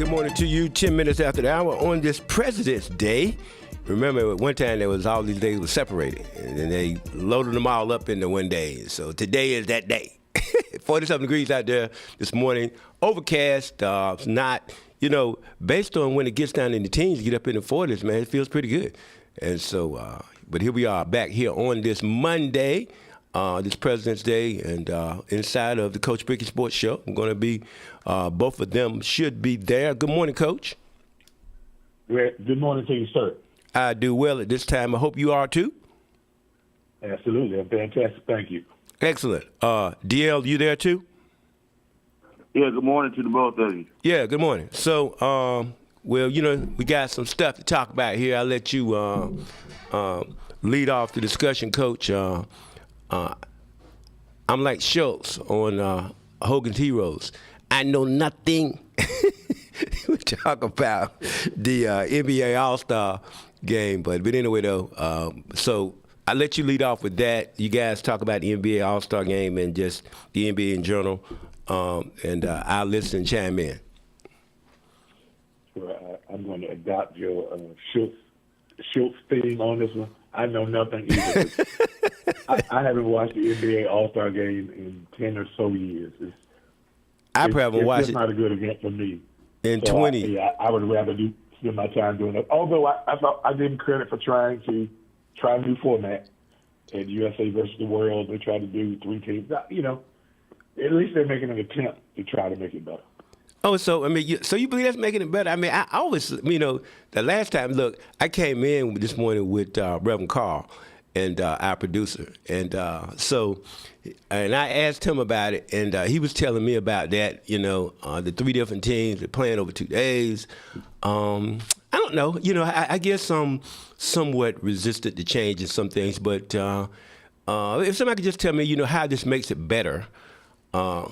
good morning to you. 10 minutes after the hour on this President's Day. Remember, at one time there was all these days were separated, and then they loaded them all up into one day. So today is that day. 47 degrees out there this morning. Overcast. It's not, based on when it gets down in the teens, you get up in the 40s, man, it feels pretty good. And so, but here we are back here on this Monday, this President's Day, and inside of the Coach Brickey Sports Show. I'm going to be, both of them should be there. Good morning, Coach. Good morning to you, sir. I do well at this time. I hope you are too. Absolutely. I'm fantastic. Thank you. Excellent. DL, you there too? Yeah, good morning to the both of you. Yeah, good morning. So, we got some stuff to talk about here. I'll let you lead off the discussion, Coach. I'm like Schultz on Hogan's Heroes. I know nothing. We talk about the NBA All-Star game, but anyway, though, so I'll let you lead off with that. You guys talk about the NBA All-Star game and just the NBA in general, and I'll listen and chime in. Sure, I'm going to adopt your Schultz theme on this one. I know nothing either. I haven't watched the NBA All-Star game in 10 or so years. I probably haven't watched it. It's not a good event for me. In 20. I would rather spend my time doing it. Although I thought I give him credit for trying a new format at USA versus the World. They tried to do 3 teams. At least they're making an attempt to try to make it better. Oh, so so you believe that's making it better? I mean, I always, the last time, look, I came in this morning with Reverend Carl and our producer, and and I asked him about it, and he was telling me about that. The 3 different teams, they're playing over 2 days. I don't know. I guess I'm somewhat resistant to change in some things, but if somebody could just tell me, how this makes it better, I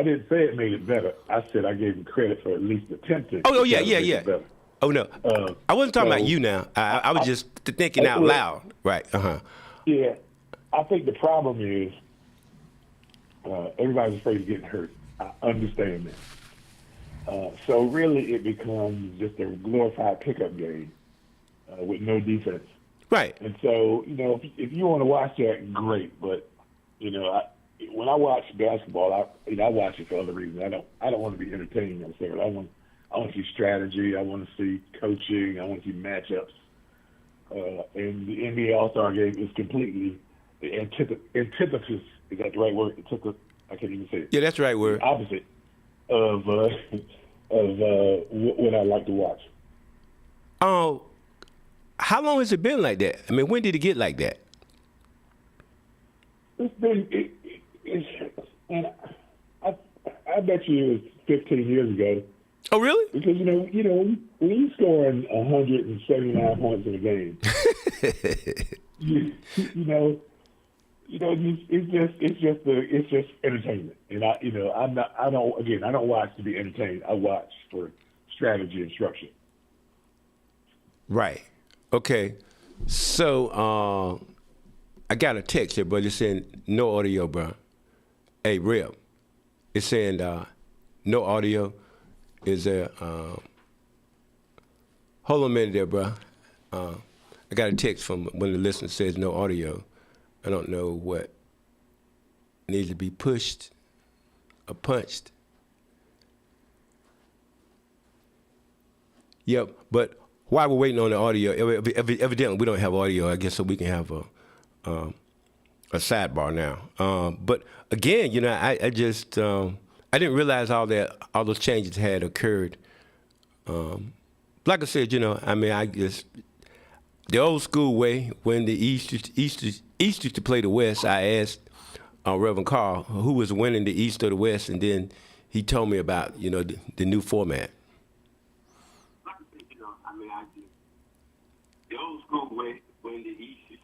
didn't say it made it better. I said I gave him credit for at least attempting. Oh, yeah. Oh, no. I wasn't talking about you now. I was just thinking out loud. Right. Uh-huh. Yeah. I think the problem is everybody's afraid of getting hurt. I understand that. So really it becomes just a glorified pickup game with no defense. Right. And so, if you want to watch that, great. But, when I watch basketball, I watch it for other reasons. I don't want to be entertaining necessarily. I want to see strategy. I want to see coaching. I want to see matchups. And the NBA All-Star game is completely the antithesis. Is that the right word? I can't even say it. Yeah, that's the right word. The opposite of what I like to watch. Oh, how long has it been like that? I mean, when did it get like that? It's been. And I bet you it was 15 years ago. Oh, really? Because when you scoring 179 points in a game, it's just entertainment. And I don't watch to be entertained. I watch for strategy and structure. Right. Okay. So I got a text here, but it's saying no audio, bro. Hey, Reb, it's saying no audio. Is there? Hold on a minute there, bro. I got a text from one of the listeners says no audio. I don't know what needs to be pushed or punched. Yep, but while we're waiting on the audio, evidently we don't have audio, I guess, so we can have a sidebar now. But again, I just I didn't realize all those changes had occurred. Like I said, I guess the old school way when the East used to play the West. I asked Reverend Carl who was winning the East or the West, and then he told me about the new format. The old school way when the East.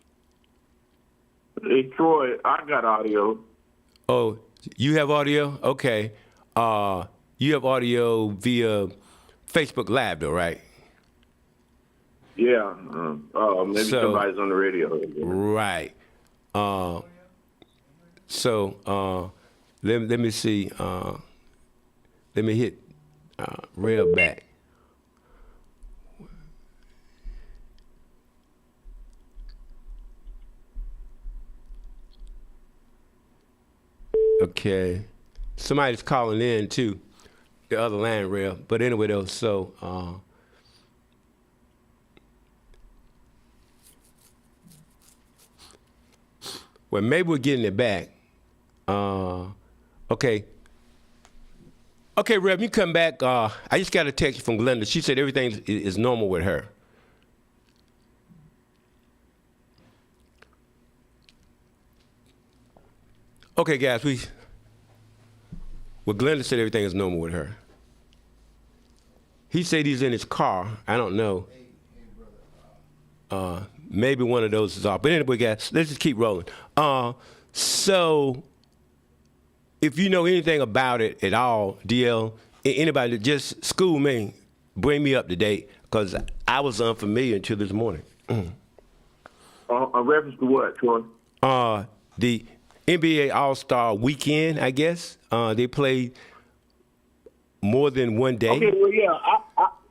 Hey, Troy, I got audio. Oh, you have audio? Okay. You have audio via Facebook Live, though, right? Yeah. Maybe somebody's on the radio. Right. So let me see. Let me hit Real back. Okay. Somebody's calling in too, the other line rail. But anyway, though, so well, maybe we're getting it back. Okay. Okay, Rev, you come back. I just got a text from Glenda. She said everything is normal with her. Okay, guys, well, Glenda said everything is normal with her. He said he's in his car. I don't know. Maybe one of those is off. But anyway, guys, let's just keep rolling. So if you know anything about it at all, DL, anybody, just school me, bring me up to date, because I was unfamiliar until this morning. A reference to what, Troy? The NBA All-Star Weekend, I guess. They played more than one day. Okay, well, yeah,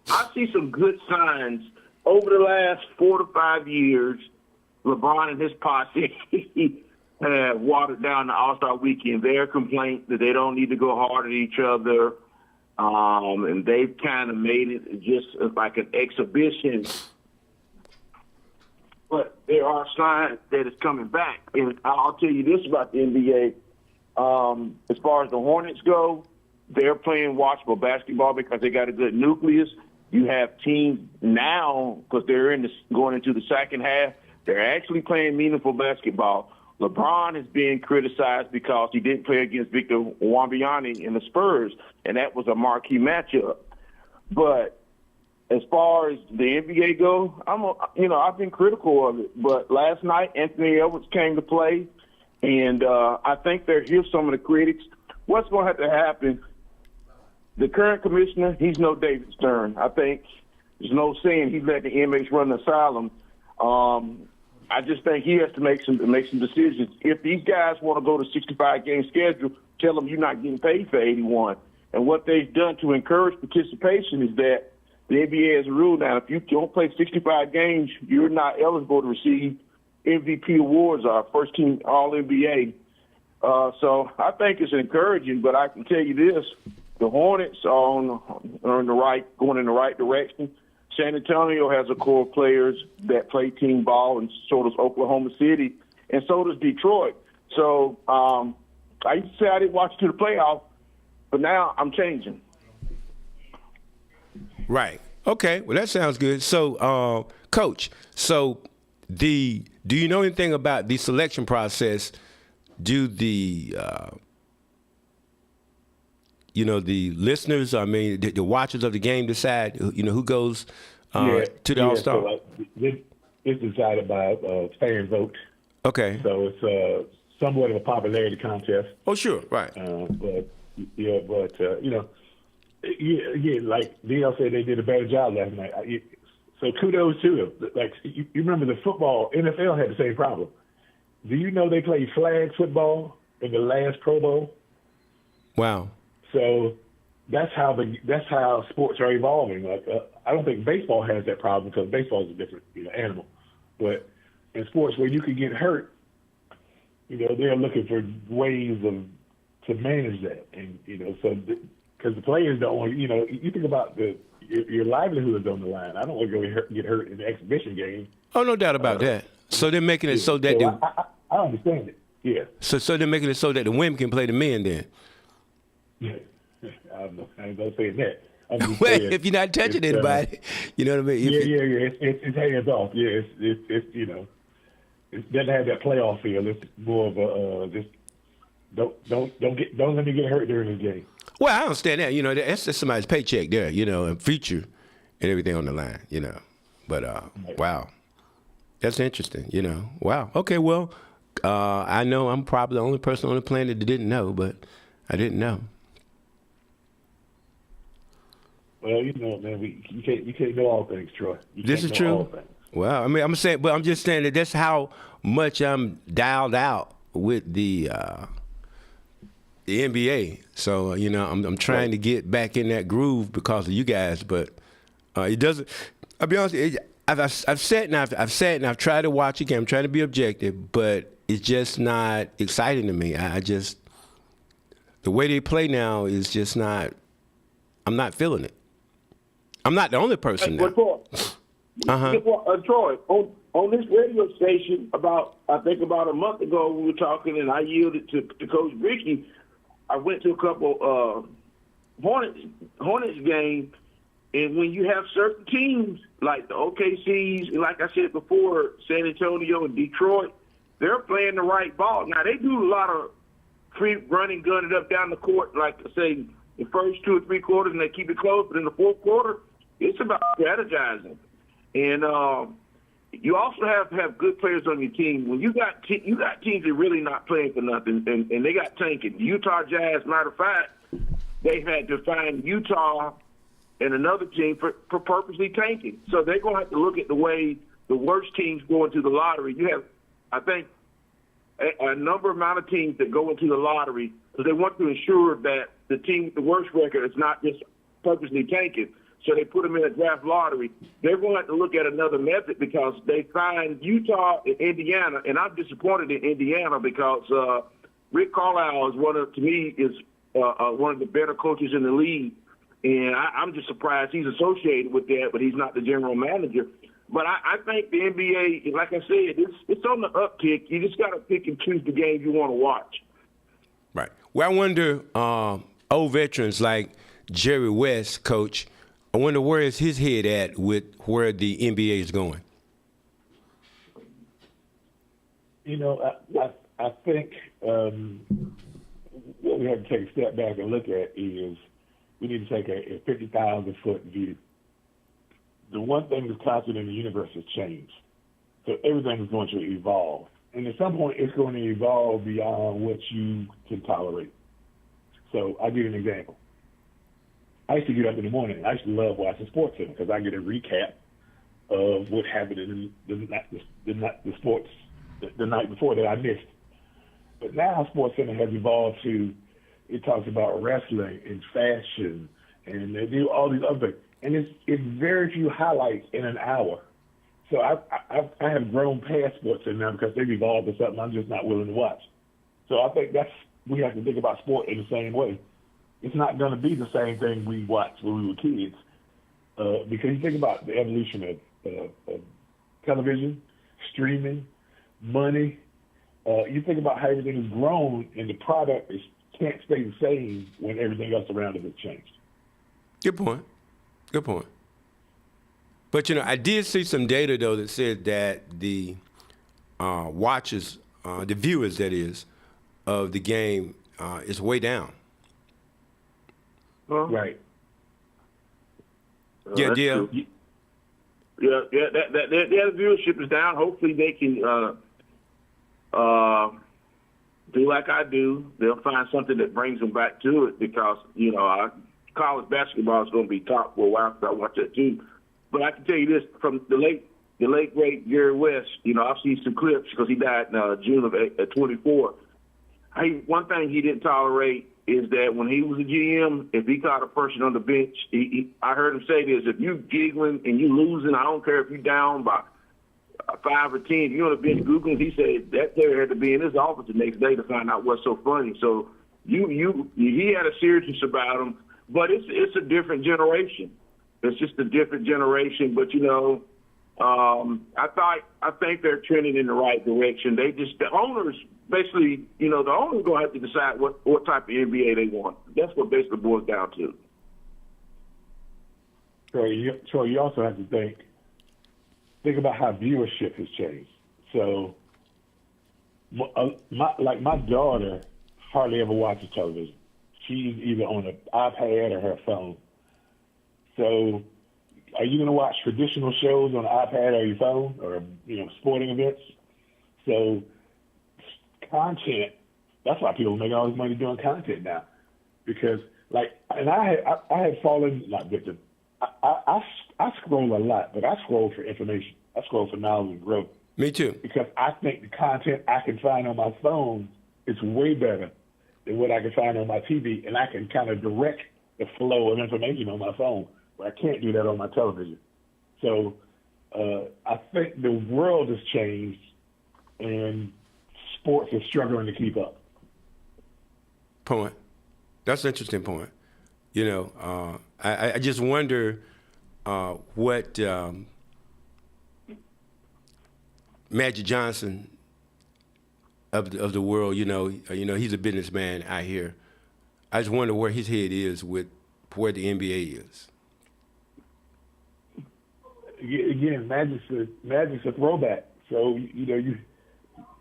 I see some good signs. Over the last 4 to 5 years, LeBron and his posse have watered down the All-Star Weekend. Their complaint that they don't need to go hard at each other, and they've kind of made it just like an exhibition. But there are signs that it's coming back. And I'll tell you this about the NBA. As far as the Hornets go, they're playing watchable basketball because they got a good nucleus. You have teams now, because they're going into the second half, they're actually playing meaningful basketball. LeBron is being criticized because he didn't play against Victor Wembanyama in the Spurs, and that was a marquee matchup. But as far as the NBA go, I've been critical of it. But last night, Anthony Edwards came to play, and I think here's some of the critics. What's going to have to happen? The current commissioner, he's no David Stern. I think there's no saying he's let the inmates run the asylum. I just think he has to make some decisions. If these guys want to go to 65-game schedule, tell them you're not getting paid for 81. And what they've done to encourage participation is that the NBA has a rule now. If you don't play 65 games, you're not eligible to receive MVP awards or first team All-NBA. So I think it's encouraging, but I can tell you this. The Hornets are going in the right direction. San Antonio has a core of players that play team ball, and so does Oklahoma City, and so does Detroit. So I used to say I didn't watch to the playoffs, but now I'm changing. Right. Okay. Well, that sounds good. So, Coach, do you know anything about the selection process? Do the the listeners, the watchers of the game decide, who goes to the All-Star? So, it's decided by fan vote. Okay. So it's somewhat of a popularity contest. Oh, sure. Right. But like DL said, they did a better job last night. So kudos to them. Like, you remember the football, NFL had the same problem. Do you know they played flag football in the last Pro Bowl? Wow. So that's how sports are evolving. Like I don't think baseball has that problem because baseball is a different animal. But in sports where you could get hurt, they're looking for ways to manage that, and so because the players don't want you think about your livelihood is on the line. I don't want to go get hurt in the exhibition game. Oh, no doubt about that. So they're making it so that I understand it. Yeah. So they're making it so that the women can play the men then. I ain't gonna say that. Well, if you're not touching anybody, you know what I mean. It's hands off. Yeah, it doesn't have that playoff feel. It's more of a just don't let me get hurt during the game. Well, I understand that. That's just somebody's paycheck there. And future and everything on the line. But wow, that's interesting. Wow. Okay, well, I know I'm probably the only person on the planet that didn't know, but I didn't know. Well, man, you can't know all things, Troy. This is true. Well, I'm saying, but I'm just saying that that's how much I'm dialed out with the the NBA. So I'm trying to get back in that groove because of you guys, but it doesn't. I'll be honest. I've sat and I've tried to watch again. I'm trying to be objective, but it's just not exciting to me. I just the way they play now is just not. I'm not feeling it. I'm not the only person now. Troy, on this radio station, about a month ago, we were talking, and I yielded to Coach Brickey. I went to a couple Hornets game, and when you have certain teams like the OKCs, and like I said before, San Antonio and Detroit, they're playing the right ball. Now they do a lot of free running, gunning up down the court, like say the first 2 or 3 quarters, and they keep it close. But in the fourth quarter, it's about strategizing. And you also have good players on your team. When you got teams that are really not playing for nothing, and they got tanking. Utah Jazz, matter of fact, they've had to find Utah and another team for purposely tanking. So they're going to have to look at the way the worst teams go into the lottery. You have, I think, a amount of teams that go into the lottery because they want to ensure that the team with the worst record is not just purposely tanking. So they put them in a draft lottery. They're going to have to look at another method because they find Utah and Indiana, and I'm disappointed in Indiana because Rick Carlisle is one of the better coaches in the league, and I'm just surprised he's associated with that, but he's not the general manager. But I think the NBA, like I said, it's on the uptick. You just got to pick and choose the games you want to watch. Right. Well, I wonder, old veterans like Jerry West, coach, I wonder where is his head at with where the NBA is going. I think what we have to take a step back and look at is we need to take a 50,000-foot view. The one thing that's constant in the universe is change. So everything is going to evolve. And at some point, it's going to evolve beyond what you can tolerate. So I'll give you an example. I used to get up in the morning. I used to love watching Sports Center because I get a recap of what happened in the sports the night before that I missed. But now Sports Center has evolved to, it talks about wrestling and fashion, and they do all these other things. And it's very few highlights in an hour. So I have grown past Sports Center now because they've evolved to something I'm just not willing to watch. So I think we have to think about sport in the same way. It's not going to be the same thing we watched when we were kids because you think about the evolution of television, streaming, money. You think about how everything has grown and the product can't stay the same when everything else around it has changed. Good point. But, I did see some data, though, that said that the watchers, the viewers, that is, of the game is way down. Right. Yeah, that viewership is down. Hopefully they can do like I do. They'll find something that brings them back to it because, college basketball is going to be top for a while because I watch that too. But I can tell you this, from the late great Jerry West, I've seen some clips because he died in June of 24. One thing he didn't tolerate is that when he was a GM, if he caught a person on the bench, I heard him say this: if you giggling and you losing, I don't care if you're down by 5 or 10. If you're on the bench Googling, he said that player had to be in his office the next day to find out what's so funny. So he had a seriousness about him, but it's a different generation. It's just a different generation. But I think they're trending in the right direction. The owners. Basically, the owner's going to have to decide what type of NBA they want. That's what basically boils down to. Troy, you also have to think about how viewership has changed. So, my daughter hardly ever watches television. She's either on an iPad or her phone. So, are you going to watch traditional shows on an iPad or your phone or, sporting events? So, content, that's why people make all this money doing content now. Because, I had fallen, not victim. I scroll a lot, but I scroll for information. I scroll for knowledge and growth. Me too. Because I think the content I can find on my phone is way better than what I can find on my TV, and I can kind of direct the flow of information on my phone, but I can't do that on my television. So I think the world has changed, and sports is struggling to keep up. Point. That's an interesting point. You know, I just wonder what Magic Johnson of the world. You know, he's a businessman out here. I just wonder where his head is with where the NBA is. Again, Magic's a throwback. So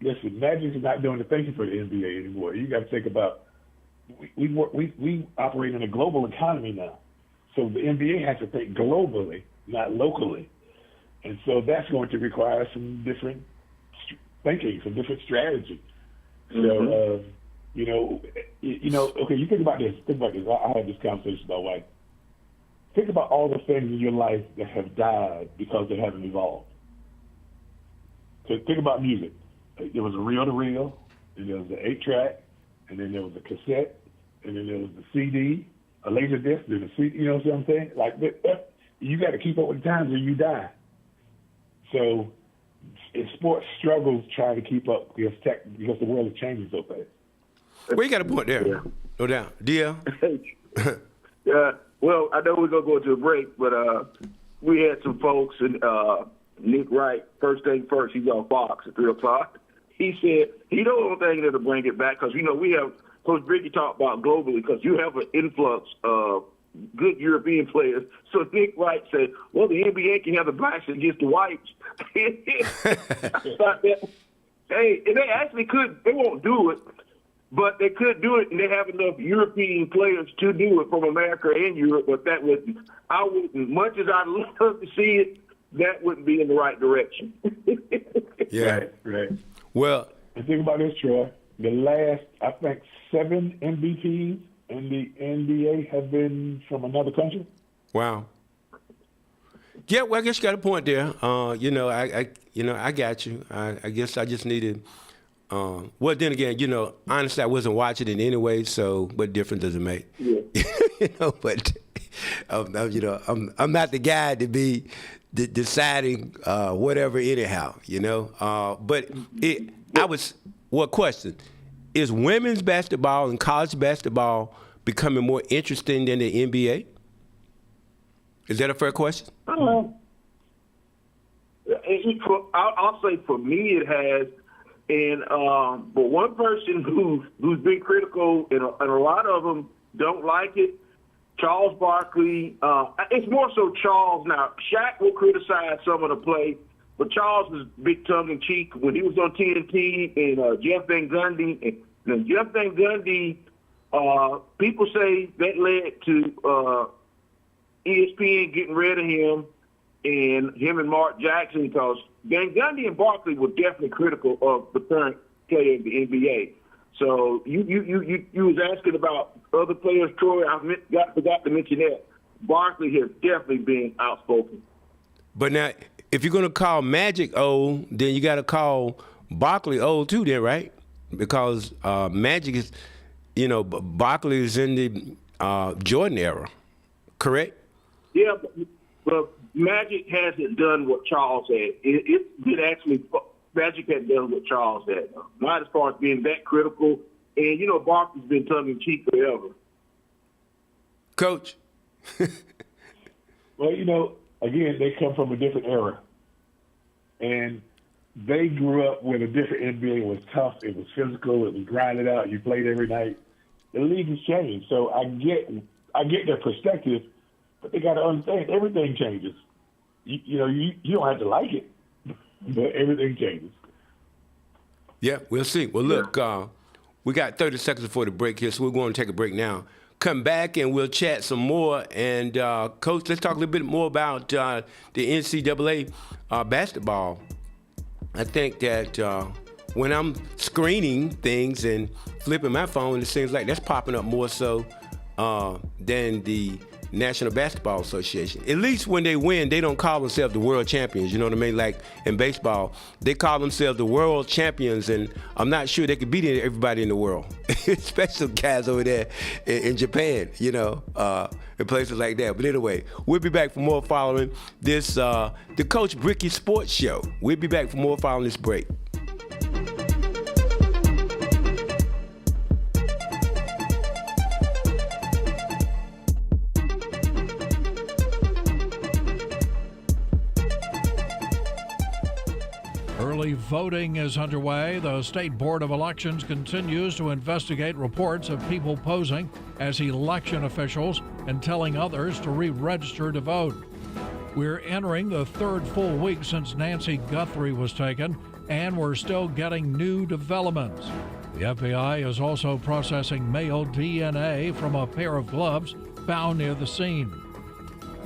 listen, Magic is not doing the thinking for the NBA anymore. You got to think about we operate in a global economy now. So the NBA has to think globally, not locally. And so that's going to require some different thinking, some different strategy. So, okay, you think about this. I had this conversation with my wife. Think about all the things in your life that have died because they haven't evolved. So think about music. There was a reel-to-reel, and there was an 8-track, and then there was a cassette, and then there was the CD, a laser disc, then a CD. You know what I'm saying? Like, you got to keep up with the times or you die. So, sports struggles trying to keep up because the world is changing so fast. Well, you got a point there. Yeah. No doubt. DL? Yeah. Well, I know we're going to go to a break, but we had some folks, and Nick Wright, first thing first, he's on Fox at 3 o'clock. He said he the only thing that'll bring it back because, we have Coach Brickey talked about globally because you have an influx of good European players. So Nick Wright said, well, the NBA can have the blacks against the whites. Hey, and they actually could. They won't do it, but they could do it, and they have enough European players to do it from America and Europe. But I wouldn't, much as I'd love to see it, that wouldn't be in the right direction. Yeah. Right. Well, and think about this, Troy. The last, I think, 7 MVPs in the NBA have been from another country. Wow. Yeah, well, I guess you got a point there. I got you. I guess I just needed. Well, then again, honestly, I wasn't watching it anyway. So, what difference does it make? Yeah. But I'm not the guy to be deciding whatever anyhow. But question is women's basketball and college basketball becoming more interesting than the NBA? Is that a fair question? I'll say for me it has, and but one person who's been critical, and a lot of them don't like it, Charles Barkley. It's more so Charles now. Shaq will criticize some of the play, but Charles was big tongue-in-cheek when he was on TNT and Jeff Van Gundy. And Jeff Van Gundy, people say that led to ESPN getting rid of him and him and Mark Jackson because Van Gundy and Barkley were definitely critical of the current player in the NBA. So you was asking about other players, Troy. I forgot to mention that. Barkley has definitely been outspoken. But now, if you're going to call Magic old, then you got to call Barkley old too then, right? Because Magic is, Barkley is in the Jordan era, correct? Yeah, but Magic hasn't done what Charles had. It did actually. Magic had done what Charles had. Not as far as being that critical. And, Barkley's been tongue-in-cheek forever. Coach? Well, again, they come from a different era. And they grew up when a different NBA was tough. It was physical. It was grinded out. You played every night. The league has changed. So I get their perspective, but they got to understand everything changes. You don't have to like it, but everything changes. Yeah, we'll see. Well, look, we got 30 seconds before the break here, so we're going to take a break now. Come back and we'll chat some more. And, Coach, let's talk a little bit more about the NCAA basketball. I think that when I'm screening things and flipping my phone, it seems like that's popping up more so than the National Basketball Association. At least when they win, they don't call themselves the world champions. You know what I mean? Like in baseball, they call themselves the world champions, and I'm not sure they could beat everybody in the world, especially guys over there in Japan, you know, and places like that. But anyway, we'll be back for more following this, the Coach Brickey Sports Show. We'll be back for more following this break. Early voting is underway. The State Board of Elections continues to investigate reports of people posing as election officials and telling others to re-register to vote. We're entering the third full week since Nancy Guthrie was taken, and we're still getting new developments. The FBI is also processing male DNA from a pair of gloves found near the scene.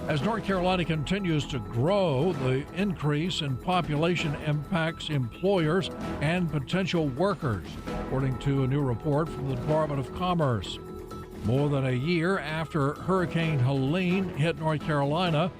As North Carolina continues to grow, the increase in population impacts employers and potential workers, according to a new report from the Department of Commerce. More than a year after Hurricane Helene hit North Carolina,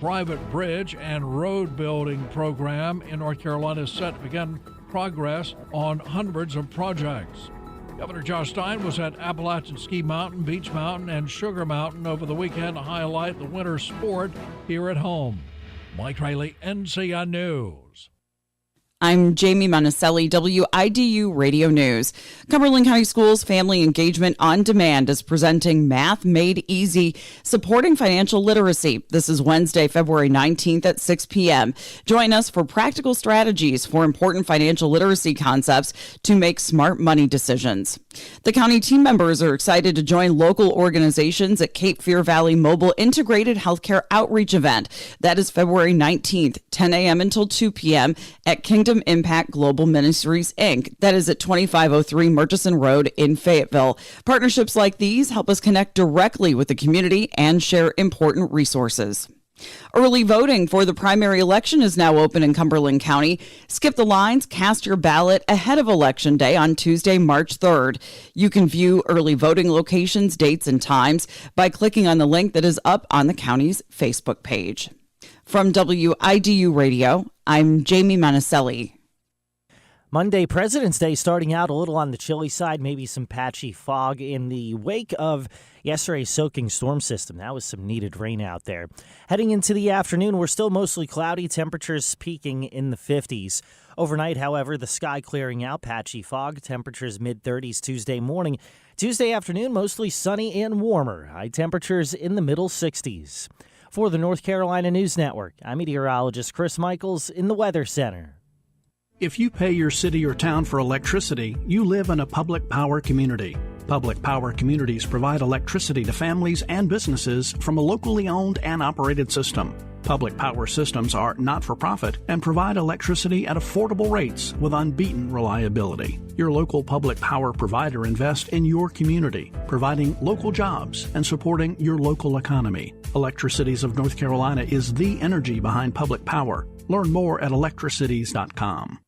private bridge and road building program in North Carolina is set to begin progress on hundreds of projects. Governor Josh Stein was at Appalachian Ski Mountain, Beach Mountain, and Sugar Mountain over the weekend to highlight the winter sport here at home. Mike Riley, NCN News. I'm Jamie Monticelli, WIDU Radio News. Cumberland County Schools Family Engagement on Demand is presenting Math Made Easy, supporting financial literacy. This is Wednesday, February 19th at 6 p.m. Join us for practical strategies for important financial literacy concepts to make smart money decisions. The county team members are excited to join local organizations at Cape Fear Valley Mobile Integrated Healthcare Outreach Event. That is February 19th, 10 a.m. until 2 p.m. at Kingdom Impact Global Ministries, Inc. That is at 2503 Murchison Road in Fayetteville. Partnerships like these help us connect directly with the community and share important resources. Early voting for the primary election is now open in Cumberland County. Skip the lines, cast your ballot ahead of Election Day on Tuesday, March 3rd. You can view early voting locations, dates, and times by clicking on the link that is up on the county's Facebook page. From WIDU Radio, I'm Jamie Monticelli. Monday, President's Day, starting out a little on the chilly side, maybe some patchy fog in the wake of yesterday's soaking storm system. That was some needed rain out there. Heading into the afternoon, we're still mostly cloudy, temperatures peaking in the 50s. Overnight, however, the sky clearing out, patchy fog, temperatures mid-30s Tuesday morning. Tuesday afternoon, mostly sunny and warmer, high temperatures in the middle 60s. For the North Carolina News Network, I'm meteorologist Chris Michaels in the Weather Center. If you pay your city or town for electricity, you live in a public power community. Public power communities provide electricity to families and businesses from a locally owned and operated system. Public power systems are not-for-profit and provide electricity at affordable rates with unbeaten reliability. Your local public power provider invests in your community, providing local jobs and supporting your local economy. Electricities of North Carolina is the energy behind public power. Learn more at electricities.com.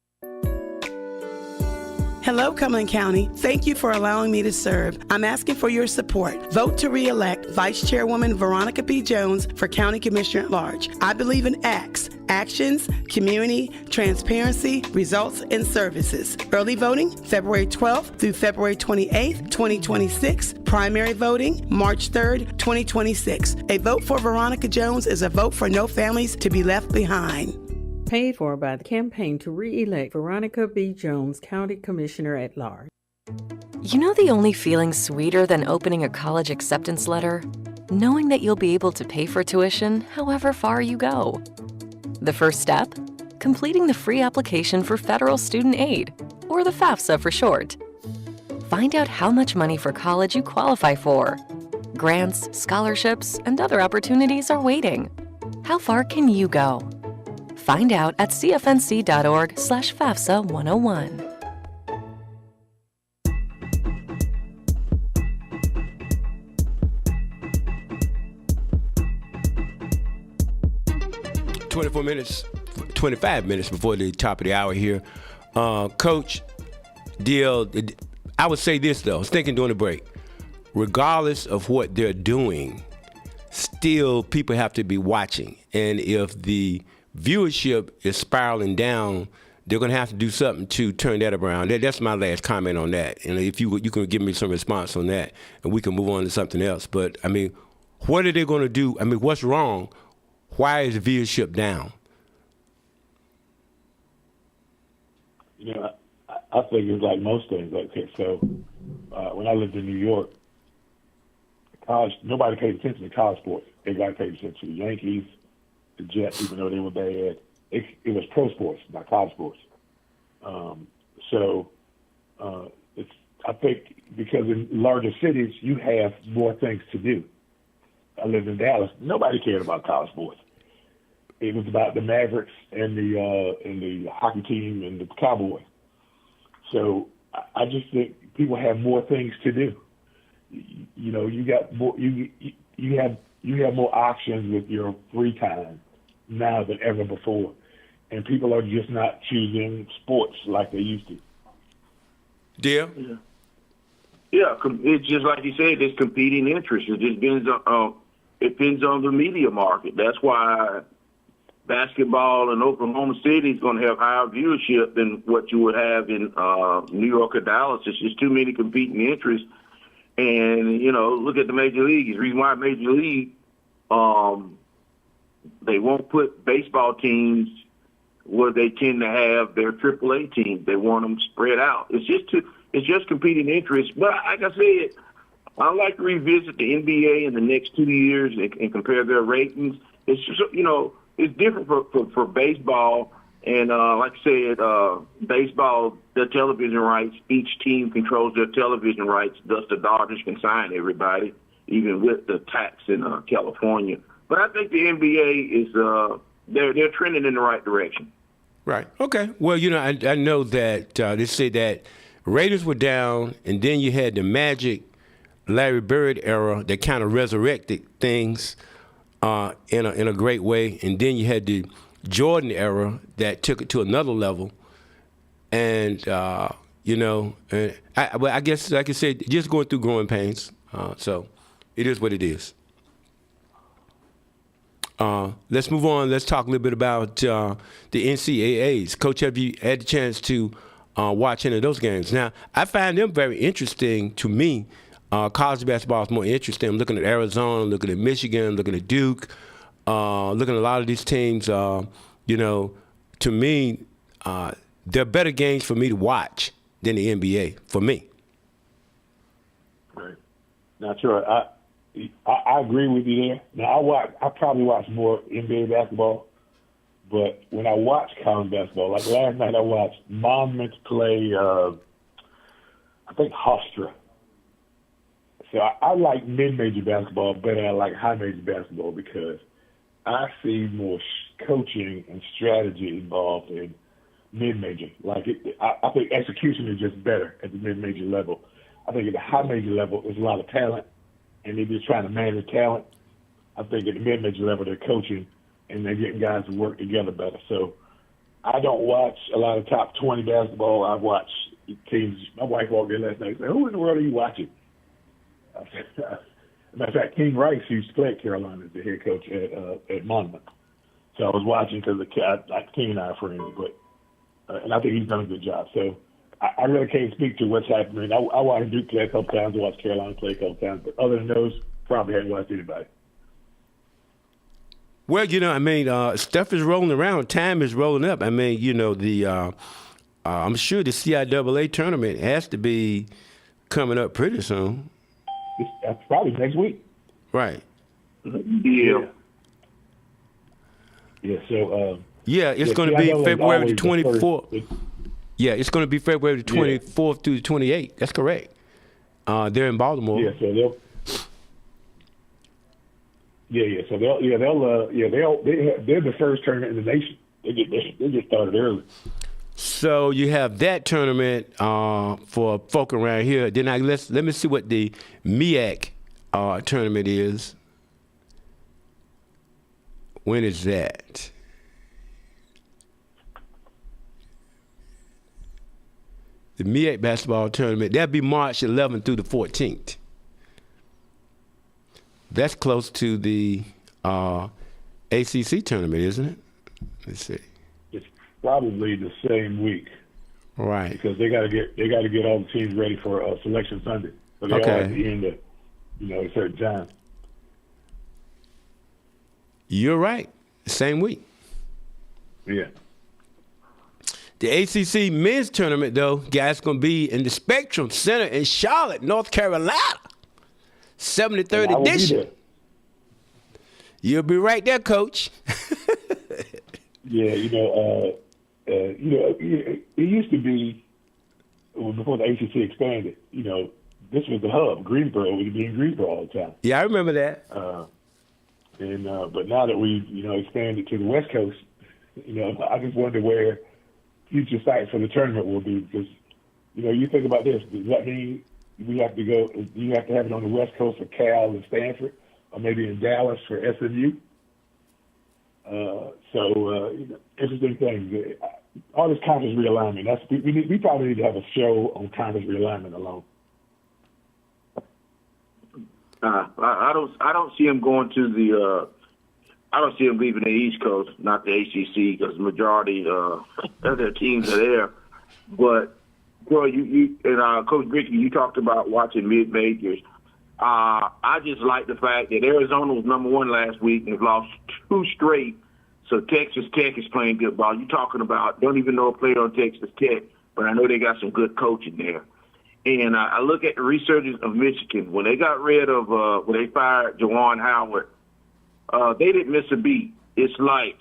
Hello, Cumberland County. Thank you for allowing me to serve. I'm asking for your support. Vote to re-elect Vice Chairwoman Veronica B. Jones for County Commissioner at Large. I believe in ACTS, actions, community, transparency, results, and services. Early voting, February 12th through February 28th, 2026. Primary voting, March 3rd, 2026. A vote for Veronica Jones is a vote for no families to be left behind. Paid for by the campaign to re-elect Veronica B. Jones, County Commissioner at Large. You know the only feeling sweeter than opening a college acceptance letter? Knowing that you'll be able to pay for tuition however far you go. The first step? Completing the free application for federal student aid, or the FAFSA for short. Find out how much money for college you qualify for. Grants, scholarships, and other opportunities are waiting. How far can you go? Find out at cfnc.org/FAFSA 101. $25 minutes before the top of the hour here. Coach, I would say this, though. I was thinking during the break. Regardless of what they're doing, still people have to be watching. And if the viewership is spiraling down, they're going to have to do something to turn that around. That's my last comment on that. And if you can give me some response on that, and we can move on to something else. But, I mean, what are they going to do? I mean, what's wrong? Why is viewership down? You know, I think it's like most things. Okay, so when I lived in New York, nobody paid attention to college sports. Everybody paid attention to the Yankees, the Jets, even though they were bad. It was pro sports, not college sports. I think because in larger cities, you have more things to do. I lived in Dallas. Nobody cared about college sports. It was about the Mavericks and the hockey team and the Cowboys. So I just think people have more things to do. You know, you got more. You have more options with your free time now than ever before, and people are just not choosing sports like they used to. Dear? Yeah, it's just like you said. It's competing interests. It just depends on the media market. That's why basketball in Oklahoma City is going to have higher viewership than what you would have in New York or Dallas. It's just too many competing interests. And, you know, look at the Major League. The reason why Major League, they won't put baseball teams where they tend to have their AAA teams. They want them spread out. It's just competing interests. But like I said, I'd like to revisit the NBA in the next 2 years and compare their ratings. It's just, you know, it's different for baseball. And like I said, baseball, their television rights, each team controls their television rights. Thus, the Dodgers can sign everybody, even with the tax in California. But I think the NBA is they're trending in the right direction. Right. Okay. Well, you know, I know that they say that ratings were down, and then you had the Magic, Larry Bird era that kind of resurrected things in a great way, and then you had the Jordan era that took it to another level, and you know, I guess like I said, just going through growing pains. So it is what it is. Let's move on. Let's talk a little bit about the NCAAs. Coach, have you had the chance to watch any of those games? Now, I find them very interesting to me. College basketball is more interesting. I'm looking at Arizona, looking at Michigan, looking at Duke, looking at a lot of these teams. You know, to me, they're better games for me to watch than the NBA, for me. Right. Not sure. I agree with you there. Now, I probably watch more NBA basketball, but when I watch college basketball, like last night I watched Monmouth play, I think, Hofstra. So I like mid-major basketball better than I like high-major basketball because I see more coaching and strategy involved in mid-major. I think execution is just better at the mid-major level. I think at the high-major level, there's a lot of talent, and they're just trying to manage talent. I think at the mid-major level, they're coaching, and they're getting guys to work together better. So I don't watch a lot of top 20 basketball. I watch teams. My wife walked in last night and said, "Who in the world are you watching?" I said, matter of fact, King Rice, who used to play at Carolina, is the head coach at Monmouth. So I was watching because King and I are friends, and I think he's done a good job. So I really can't speak to what's happening. I watched Duke play a couple times, I watched Carolina play a couple times, but other than those, probably haven't watched anybody. Well, you know, I mean, stuff is rolling around. Time is rolling up. I mean, you know, I'm sure the CIAA tournament has to be coming up pretty soon. That's probably next week. Right. Yeah. Yeah, so... it's going to be February the 24th. Yeah, it's going to be February the 24th through the 28th. That's correct. They're in Baltimore. Yeah, so they'll... So they're the first tournament in the nation. They get started early. So you have that tournament for folk around here. Then let me see what the MEAC tournament is. When is that? The MEAC basketball tournament, that'll be March 11th through the 14th. That's close to the ACC tournament, isn't it? Let's see. It's probably the same week. Right. Because they got to get all the teams ready for Selection Sunday. So they all at the end of, a certain time. You're right. Same week. Yeah. The ACC men's tournament, though, guys, going to be in the Spectrum Center in Charlotte, North Carolina. 73rd edition. You'll be right there, Coach. Yeah, it used to be, before the ACC expanded, this was the hub. Greensboro, we'd be in Greensboro all the time. Yeah, I remember that. But now that we've, expanded to the West Coast, I just wonder where future sites for the tournament will be, because, you think about this. Does that mean you have to have it on the West Coast for Cal and Stanford, or maybe in Dallas for SMU? Interesting things. All this conference realignment. We probably need to have a show on conference realignment alone. I don't see him going to the. I don't see him leaving the East Coast, not the ACC, because the majority of their teams are there. But, Troy, you and Coach Brickey, you talked about watching mid-majors. I just like the fact that Arizona was number one last week and have lost 2 straight. So Texas Tech is playing good ball. You're talking about, don't even know a player on Texas Tech, but I know they got some good coaching there. And I look at the resurgence of Michigan. When they got rid of, when they fired Juwan Howard, they didn't miss a beat. It's like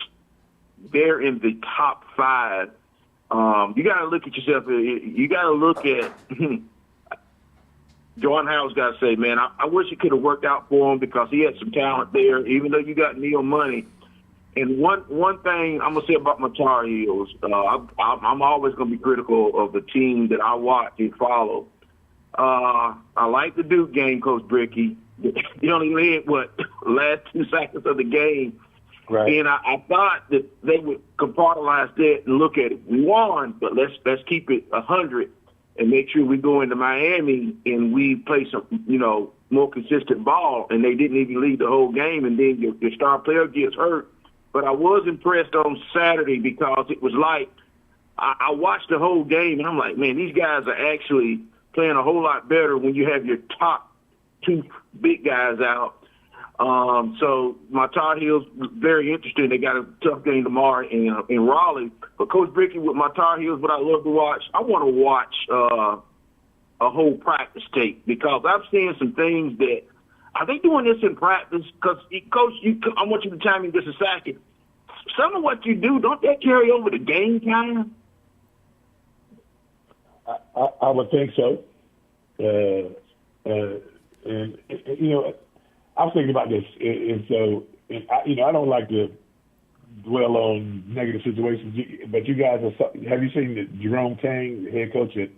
they're in the top 5. You got to look at yourself. You got to look at Juwan Howard's got to say, man, I wish it could have worked out for him because he had some talent there, even though you got Neil Money. And one thing I'm going to say about my Tar Heels, I'm always going to be critical of the team that I watch and follow. I like the Duke game, Coach Brickey. You only led, last 2 seconds of the game. Right. And I thought that they would compartmentalize that and look at it. We won, but let's keep it 100 and make sure we go into Miami and we play some, more consistent ball. And they didn't even lead the whole game, and then your star player gets hurt. But I was impressed on Saturday because it was like I watched the whole game, and I'm like, man, these guys are actually playing a whole lot better when you have your top 2 big guys out. So my Tar Heels, very interesting. They got a tough game tomorrow in Raleigh. But Coach Brickey, with my Tar Heels, what I love to watch, I want to watch a whole practice tape because I've seen some things that are they doing this in practice? Because, Coach, I want you to chime in just a second. Some of what you do, don't that carry over to game time? I would think so. And I was thinking about this, I don't like to dwell on negative situations, but you guys have you seen that Jerome Tang, the head coach at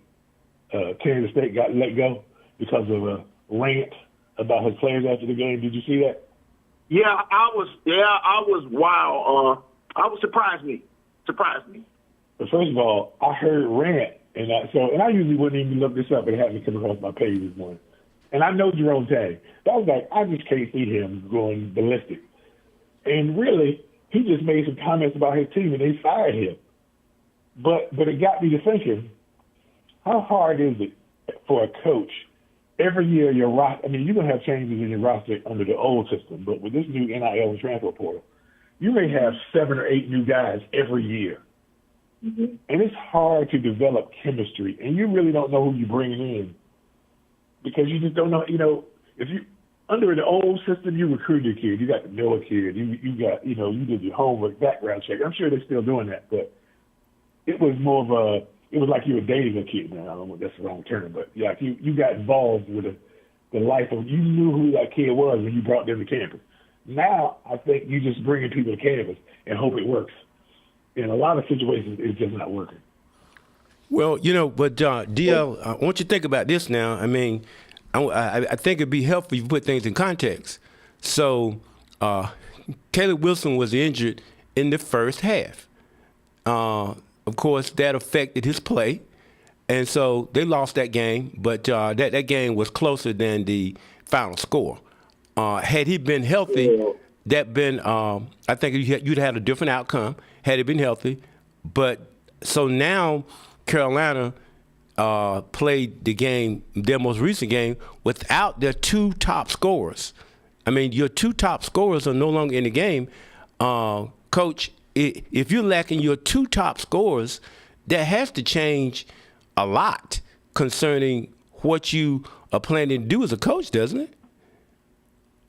Kansas State, got let go because of a rant about his players after the game? Did you see that? Yeah, I was wow. I was surprised me. But first of all, I heard rant, and I usually wouldn't even look this up, but it happened to come across my page this morning. And I know Jerome Tang. But I was like, I just can't see him going ballistic. And really, he just made some comments about his team, and they fired him. But it got me to thinking, how hard is it for a coach? Every year, your roster, you're going to have changes in your roster under the old system, but with this new NIL and transfer portal, you may have 7 or 8 new guys every year. Mm-hmm. And it's hard to develop chemistry, and you really don't know who you're bringing in because you just don't know, if you, under the old system, you recruited a kid, you got to know a kid, you got, you did your homework, background check. I'm sure they're still doing that, but it was more of it was like you were dating a kid. Now, I don't know if that's the wrong term, but like you got involved with the life of, you knew who that kid was when you brought them to campus. Now, I think you just bringing people to campus and hope it works. In a lot of situations, it's just not working. Well, but DL, I want you to think about this now. I think it'd be helpful if you put things in context. So, Caleb Wilson was injured in the first half. Of course, that affected his play, and so they lost that game. But that game was closer than the final score. Had he been healthy, that been, I think you'd had a different outcome had it been healthy. But so now Carolina played the game, their most recent game, without their two top scorers. I mean, your two top scorers are no longer in the game. Coach, if you're lacking your two top scorers, that has to change a lot concerning what you are planning to do as a coach, doesn't it?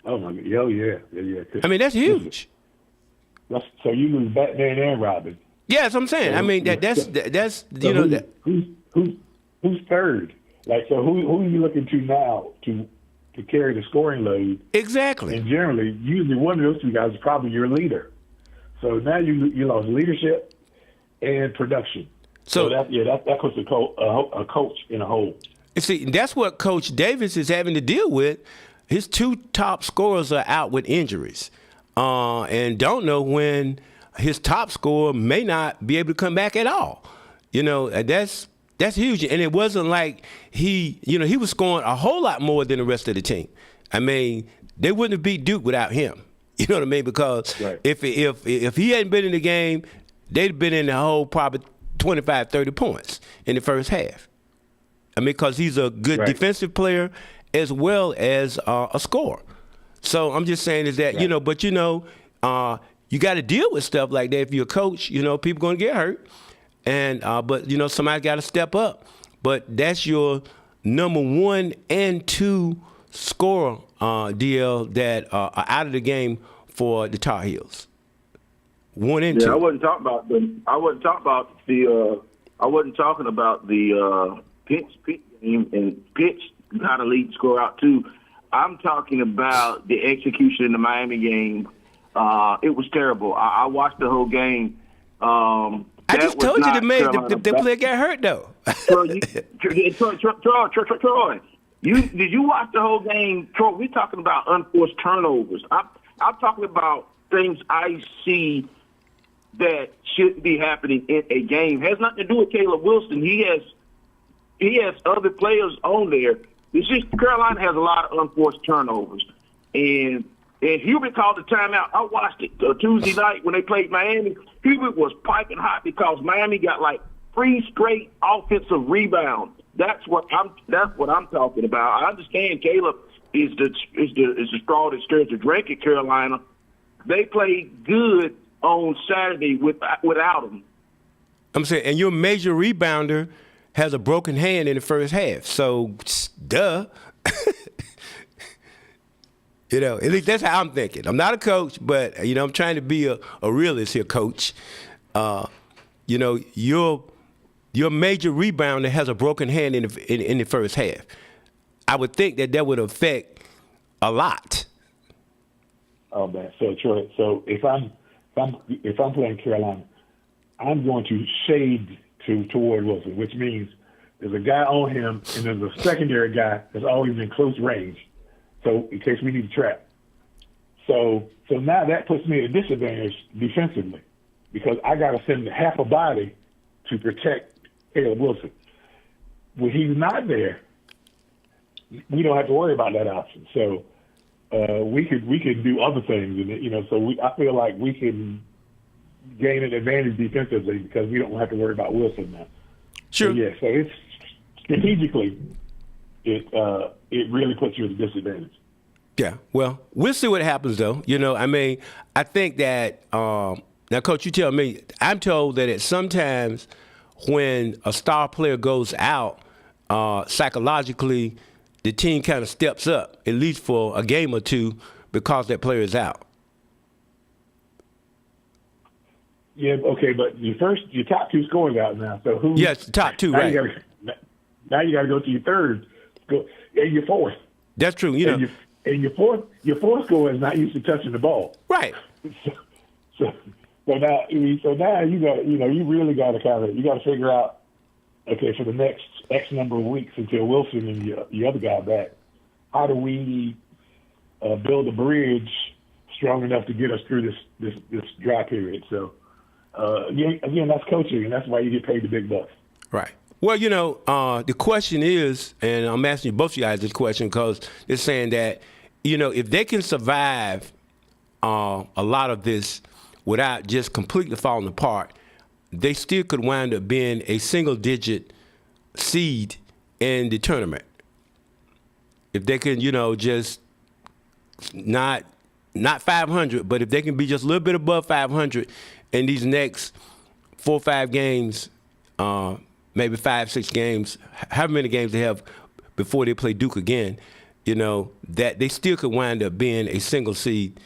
Oh, my God. Oh, yeah. I mean, that's huge. So you lose Batman and Robin. Yeah, that's what I'm saying. I mean, that's you know. Who's third? Like, so who are you looking to now to carry the scoring load? Exactly. And generally, usually one of those two guys is probably your leader. So now you lost leadership and production. So that puts a coach in a hole. And see, that's what Coach Davis is having to deal with. His two top scorers are out with injuries, and don't know when his top scorer may not be able to come back at all. You know, that's huge. And it wasn't like he was scoring a whole lot more than the rest of the team. I mean, they wouldn't have beat Duke without him. You know what I mean? Because if he hadn't been in the game, they'd been in the hole probably 25, 30 points in the first half. I mean, because he's a good defensive player as well as a scorer. So I'm just saying is that, but you got to deal with stuff like that. If you're a coach, people going to get hurt. And but somebody got to step up. But that's your number 1 and 2 scorer, DL, that are out of the game for the Tar Heels. 1 and 2. Yeah, I wasn't talking about the Pitts game, and Pitts got a lead score out too. I'm talking about the execution in the Miami game. It was terrible. I watched the whole game. I just told you the player got hurt though. Troy, did you watch the whole game? Troy, we're talking about unforced turnovers. I'm talking about things I see that shouldn't be happening in a game. It has nothing to do with Caleb Wilson. He has other players on there. It's just Carolina has a lot of unforced turnovers. And Hubert called the timeout. I watched it Tuesday night when they played Miami. Hubert was piping hot because Miami got like 3 straight offensive rebounds. That's what I'm talking about. I understand Caleb is the straw that stirs the drink at Carolina. They played good on Saturday without him. I'm saying, and your major rebounder has a broken hand in the first half. So, duh. At least that's how I'm thinking. I'm not a coach, but, I'm trying to be a realist here, Coach. Your major rebounder has a broken hand in the first half. I would think that would affect a lot. Oh, man. So, Troy, if I'm playing Carolina, I'm going to shade toward Wilson, which means there's a guy on him and there's a secondary guy that's always in close range. So in case we need to trap. So now that puts me at a disadvantage defensively because I got to send half a body to protect Caleb Wilson. When he's not there, we don't have to worry about that option. So we could do other things, and I feel like we can gain an advantage defensively because we don't have to worry about Wilson now. Sure. So it's strategically it really puts you at a disadvantage. Yeah. Well, we'll see what happens though. I think that now, Coach, you tell me. I'm told that sometimes when a star player goes out, psychologically, the team kind of steps up, at least for a game or two, because that player is out. Yeah, okay, but your top 2 scorers out now. So who? Yes, the top 2, right? Now you got to go to your third, and your fourth. That's true. And your fourth scorer is not used to touching the ball. Right. So now you got you really got to figure out, okay, for the next X number of weeks until Wilson and the other guy back, how do we build a bridge strong enough to get us through this dry period? So again, that's coaching, and that's why you get paid the big bucks. Right. Well, the question is, and I'm asking both of you guys this question because they're saying that, if they can survive a lot of this without just completely falling apart, they still could wind up being a single-digit seed in the tournament. If they can, just not 500, but if they can be just a little bit above 500 in these next 4 or 5 games, maybe 5, 6 games, however many games they have before they play Duke again, that they still could wind up being a single seed,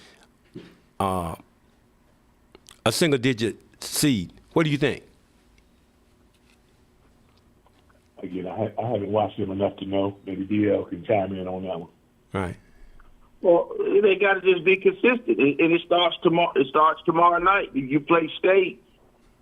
a single-digit seed. What do you think? Again, I haven't watched them enough to know. Maybe DL can chime in on that one. Right. Well, they got to just be consistent, and it starts tomorrow. It starts tomorrow night. You play State,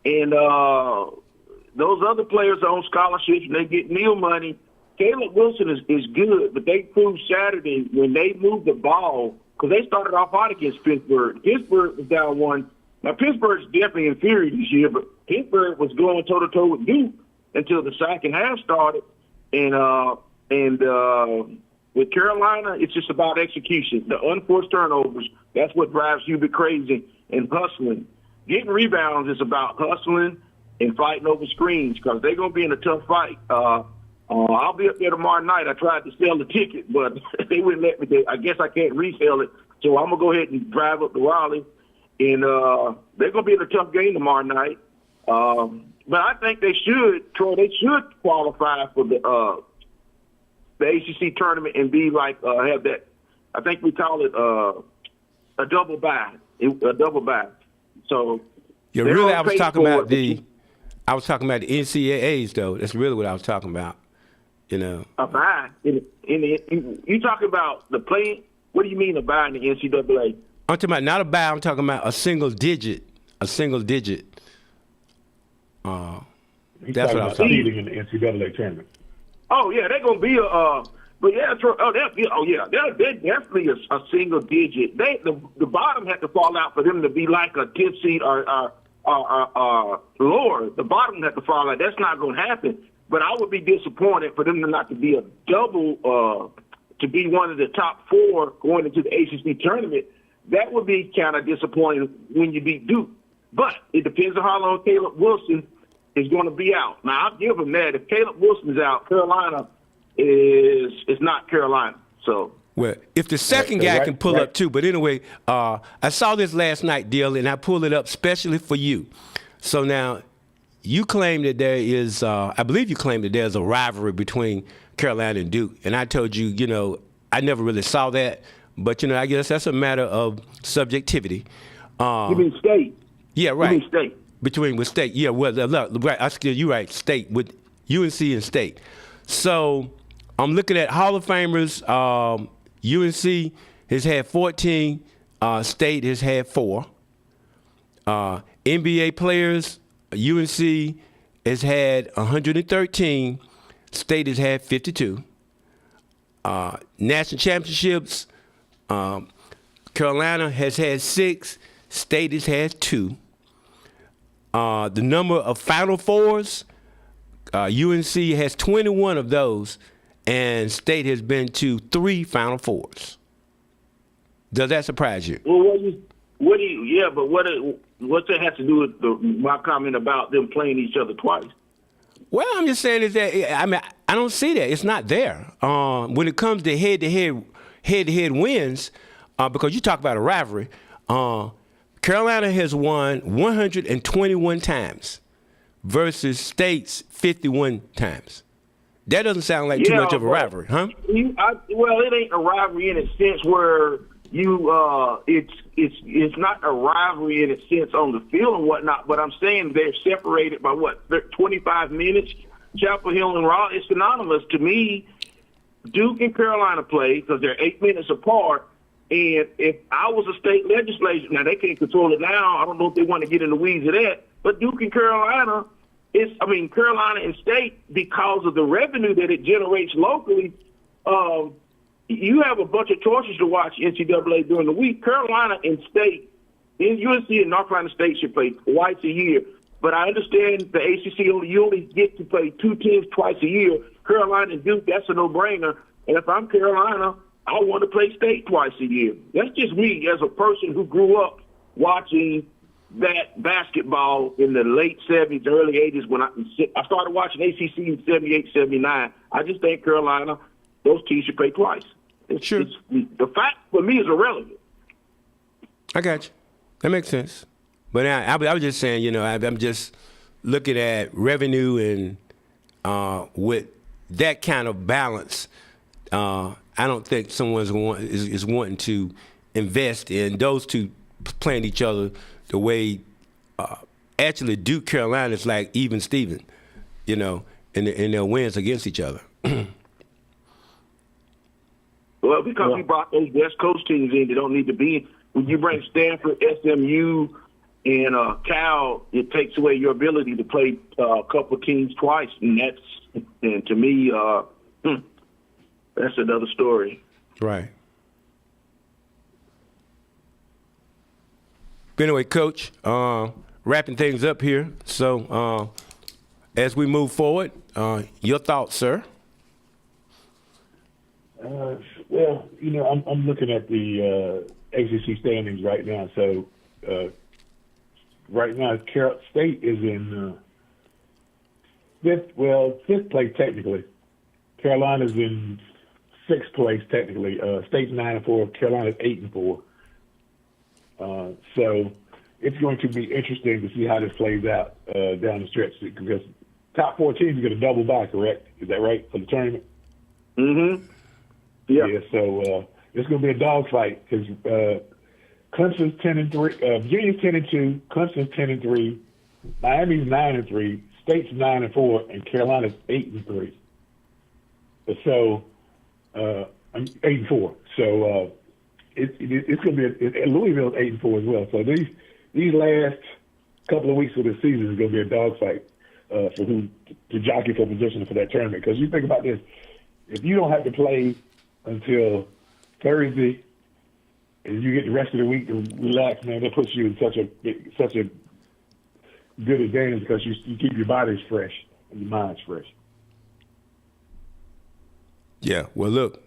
and those other players are on scholarships, and they get meal money. Caleb Wilson is good, but they proved Saturday when they moved the ball, because they started off hot against Pittsburgh. Pittsburgh was down 1. Now, Pittsburgh's definitely inferior this year, but Pittsburgh was going toe-to-toe with Duke until the second half started. And with Carolina, it's just about execution. The unforced turnovers, that's what drives Hubie crazy, and hustling. Getting rebounds is about hustling and fighting over screens, because they're going to be in a tough fight. I'll be up there tomorrow night. I tried to sell the ticket, but they wouldn't let me. I guess I can't resell it, so I'm going to go ahead and drive up to Raleigh. And they're going to be in a tough game tomorrow night. But I think they should, Troy, qualify for the ACC tournament and be like, have that, I think we call it a double bye. So, yeah, really, I was talking about the NCAAs, though. That's really what I was talking about. A bye. You talking about the play? What do you mean a bye in the NCAA? I'm talking about not a bye. I'm talking about a single digit. He's that's talking what I was talking about. In the NCAA tournament. Oh yeah, they're gonna be but yeah, they're definitely a single digit. The bottom had to fall out for them to be like a 10th seed or lower. The bottom had to fall out. That's not gonna happen. But I would be disappointed for them to not to be a double, to be one of the top 4 going into the ACC tournament. That would be kind of disappointing when you beat Duke. But it depends on how long Caleb Wilson is going to be out. Now, I'll give them that. If Caleb Wilson's out, Carolina is not Carolina. So, well, if the second guy can pull up too. But anyway, I saw this last night, Dale, and I pulled it up specially for you. So now you claim that there is, I believe you claim that there's a rivalry between Carolina and Duke. And I told you, I never really saw that. But, I guess that's a matter of subjectivity. You mean State? Yeah, right. You mean State? With State. Yeah, well, look, right. You're right, State, with UNC and State. So I'm looking at Hall of Famers. UNC has had 14. State has had 4. NBA players, UNC has had 113. State has had 52. National championships, Carolina has had 6. State has had 2. The number of Final Fours, UNC has 21 of those, and State has been to 3 Final Fours. Does that surprise you? Well, what's that have to do with my comment about them playing each other twice? Well, I'm just saying is that I don't see that. It's not there. When it comes to head-to-head wins, because you talk about a rivalry, Carolina has won 121 times versus State's 51 times. That doesn't sound like too much of a rivalry, huh? Well, it ain't a rivalry in a sense where it's not a rivalry in a sense on the field and whatnot, but I'm saying they're separated by 25 minutes. Chapel Hill and Raleigh is synonymous to me. Duke and Carolina play because they're 8 minutes apart. And if I was a state legislature, now they can't control it now. I don't know if they want to get in the weeds of that. But Duke and Carolina, Carolina and State, because of the revenue that it generates locally, you have a bunch of choices to watch NCAA during the week. Carolina and State, UNC and North Carolina State should play twice a year. But I understand the ACC, you only get to play 2 teams twice a year. Carolina and Duke, that's a no-brainer. And if I'm Carolina, I want to play state twice a year. That's just me as a person who grew up watching that basketball in the late 70s, early 80s when I started watching ACC in 78, 79. I just think Carolina, those teams should play twice. Sure. The fact for me is irrelevant. I got you. That makes sense. But I was just saying, you know, I'm just looking at revenue and with that kind of balance, I don't think someone is wanting to invest in those two playing each other the way actually Duke Carolina is like even Steven, you know, in their wins against each other. Well, because we brought those West Coast teams in, they don't need to be. When you bring Stanford, SMU, and Cal, it takes away your ability to play a couple of teams twice, and to me, that's another story. Right. But anyway, Coach, wrapping things up here. So as we move forward, your thoughts, sir? Well, you know, I'm looking at the ACC standings right now. So right now, State is in fifth place technically. Carolina's in sixth place technically. State's 9-4. Carolina's 8-4. So it's going to be interesting to see how this plays out down the stretch because top four teams are going to double by, correct? Is that right for the tournament? Mm-hmm. Yeah. So it's going to be a dogfight because Clemson's 10-3, Virginia's 10-2, Clemson's 10-3, Miami's 9-3, State's 9-4, and Carolina's 8-3. So I'm 8-4. So it's going to be Louisville's 8-4 as well. So these last couple of weeks of the season is going to be a dogfight for who to jockey for position for that tournament. Because you think about this, if you don't have to play until Thursday, and you get the rest of the week to relax, man, that puts you in such a good advantage because you keep your bodies fresh and your minds fresh. Yeah. Well, look,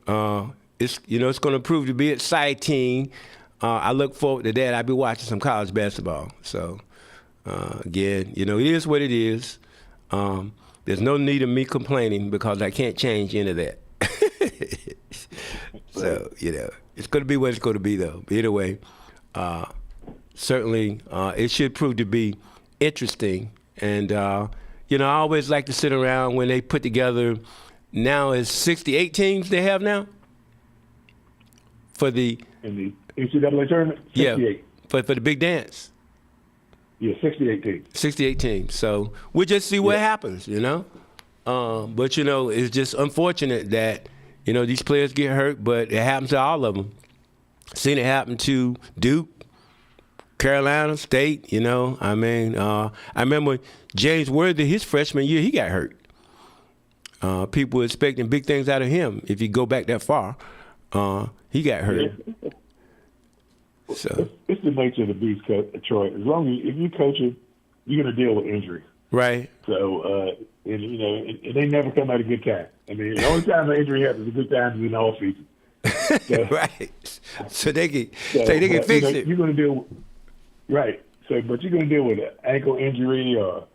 it's going to prove to be exciting. I look forward to that. I'll be watching some college basketball. So again, it is what it is. There's no need of me complaining because I can't change any of that. So, it's going to be what it's going to be, though. But anyway, certainly it should prove to be interesting. And, I always like to sit around when they put together, now it's 68 teams they have now? In the NCAA tournament? 68. Yeah, for the big dance. Yeah, 68 teams. 68 teams. So we'll just see what happens, But, it's just unfortunate that, these players get hurt, but it happens to all of them. Seen it happen to Duke, Carolina, State, I remember James Worthy, his freshman year, he got hurt. People were expecting big things out of him if you go back that far. He got hurt. So it's the nature of the beast, Troy. As long as if you coach it, you're going to deal with injury. Right. So, and they never come at a good time. I mean, the only time an injury happens, a good time is in the off season. So, right. So they can fix it. You're going to deal, right? So, but you're going to deal with an ankle injury or,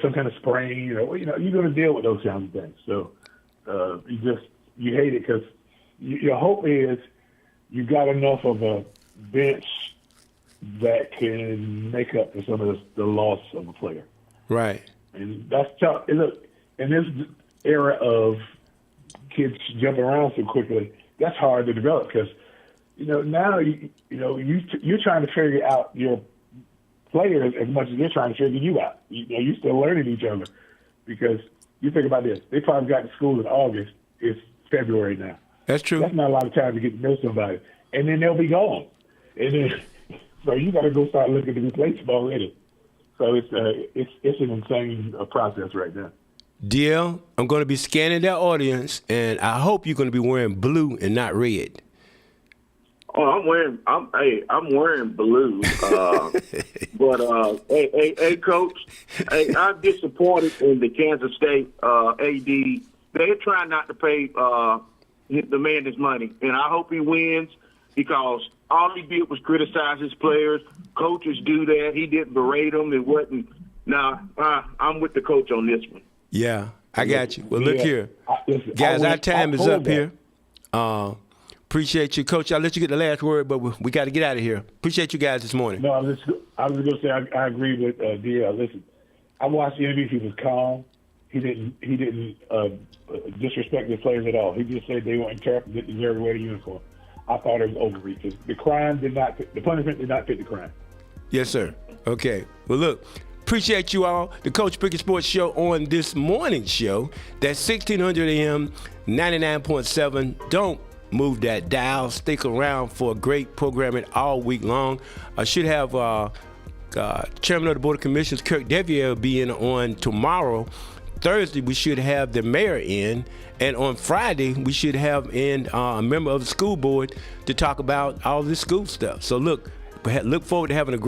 some kind of sprain. You're going to deal with those kinds of things. So, you hate it because your hope is you got enough of a bench that can make up for some of the loss of a player. Right. And that's tough. And look, in this era of kids jumping around so quickly, that's hard to develop because, now you're trying to figure out your players as much as they're trying to figure you out. You're still learning each other because you think about this. They probably got to school in August. It's February now. That's true. That's not a lot of time to get to know somebody. And then they'll be gone. And then, so you got to go start looking to replace them already. So it's an insane process right now. DL, I'm going to be scanning that audience, and I hope you're going to be wearing blue and not red. Oh, I'm wearing blue. But hey, Coach, I'm disappointed in the Kansas State AD. They're trying not to pay the man his money. And I hope he wins because all he did was criticize his players. Coaches do that. He didn't berate them. It wasn't. Nah, I'm with the coach on this one. Yeah, I got you. Well, look Yeah. here. Listen, Guys, I our time is told up that. here. Appreciate you, Coach. I'll let you get the last word, but we got to get out of here. Appreciate you guys this morning. No, I was going to say I agree with DL. Listen, I watched the interview. He was calm. He didn't disrespect the players at all. He just said they weren't didn't deserve to wear the uniform. I thought it was overreach. The punishment did not fit the crime. Yes, sir. Okay. Well, look, appreciate you all. The Coach Brickey Sports Show on this morning's show. That's 1600 AM, 99.7. Don't move that dial. Stick around for great programming all week long. I should have Chairman of the Board of Commissioners, Kirk Devier, be in on tomorrow. Thursday, we should have the mayor in. And on Friday, we should have in a member of the school board to talk about all this school stuff. So look forward to having a